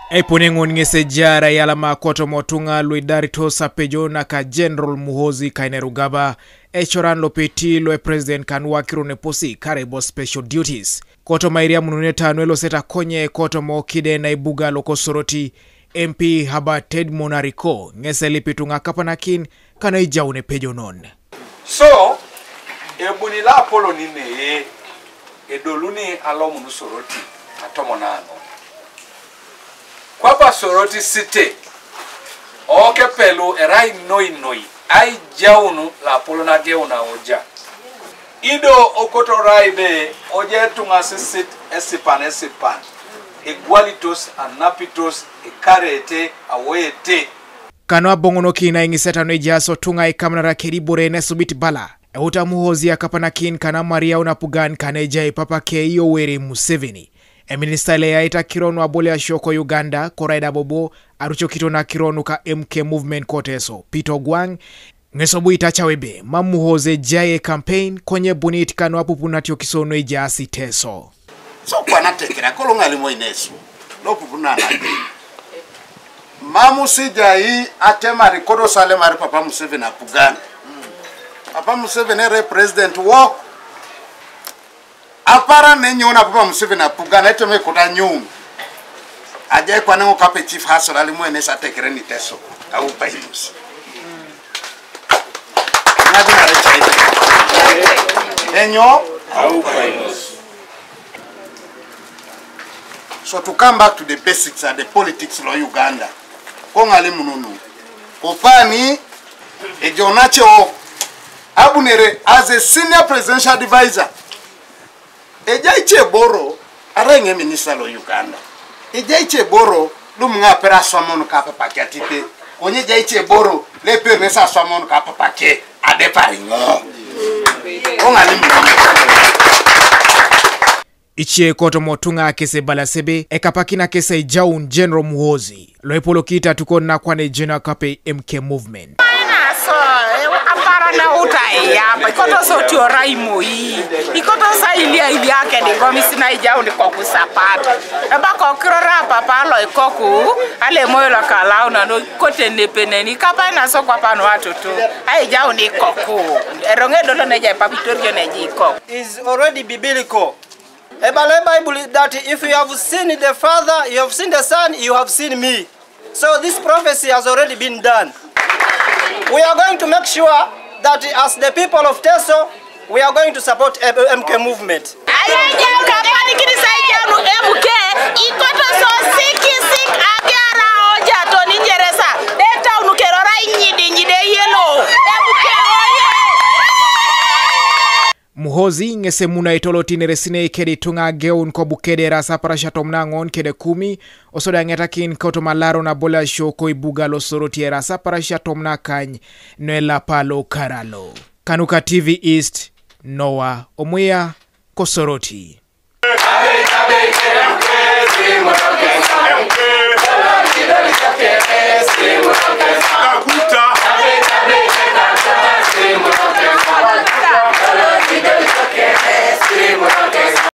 Eponengon ngese jara yala makoto motunga luidarito sapejo na ka General Muhoozi kainerugaba echoran lopeti lo president kanwa kirone posi karebo special duties. Koto mairia mununeta anuelo seta konye koto mokide na ibuga loko soroti MP haba Ted Monariko ngese lipitunga kapanakin kana Aijaun pejo non. So, ebunila polo nine edoluni alomunu soroti atomonano. Kwaba soroti site oke pelu erai noi Aijaun la polo na geuna oja. Ido okoto raibe oje tunga sisit esipan igualitos anapitos ikarete awete. Kanwa bongono kina ingiseta no jaso tunga ikamnara keribore ne subit bala. Euta Muhoozi Ekapanakinos kana Maria unapugan kaneja papa ke Yoweri Museveni. Minister le yaita kironu abole ya shoko Uganda koraida bobo arucho kitona kironu ka MK movement koteso Pito Gwang ngesobu itachawebe Muhoozi jaye campaign konye bunit kanwa pupunatio kisono ijasi Iteso. So kwa natekera kolonga limo inesu lo pupunana Muhoozi jayi atema rikodo sale mari papa Museveni apugana. Papa Museveni re president walk apara nenyona papa Museveni apugana eteme kota nyum aje kwa nango kape chief hasol ali mwene sa tekere ni Iteso au paimus ngadi na recha enyo au paimus. So to come back to the basics and the politics of Uganda kongali mununu opani ejonache o abunere as a senior presidential advisor ejaiche boro arenge minister lo Uganda ejaiche boro lumunga pera swamon ka papa kyatite konye jaiche boro le perne sa swamon ka papa ke ade paringo ongali Ichie koto motunga kese balasebe ekapakina kese Aijaun General Muhoozi loepolo kita tukona kwane jena kape MK movement. Na utai ya ikoto sotio raimo yi ikoto sa ilia ake de gomisina Aijaun ko kusapata eba ko krora papa lo ikoku ale moyo kala una no kote nepeneni kapa na so kwa pano watoto Aijaun ikoku eronge dolo na ja papitorio na jiko is already biblical. Ebale Bible that if you have seen the Father, you have seen the Son, you have seen me. So this prophecy has already been done. We are going to make sure that as the people of Iteso, we are going to support MK movement. Muhoozi ngese muna itoloti neresine kede tunga geun ko bukede rasa parashato mnangon kede 10 osoda ngetakin koto malaro na bola shoko ibuga lo soroti rasa parashato mnakany noela palo karalo. Kanuka TV East Noah Omuya Kosoroti.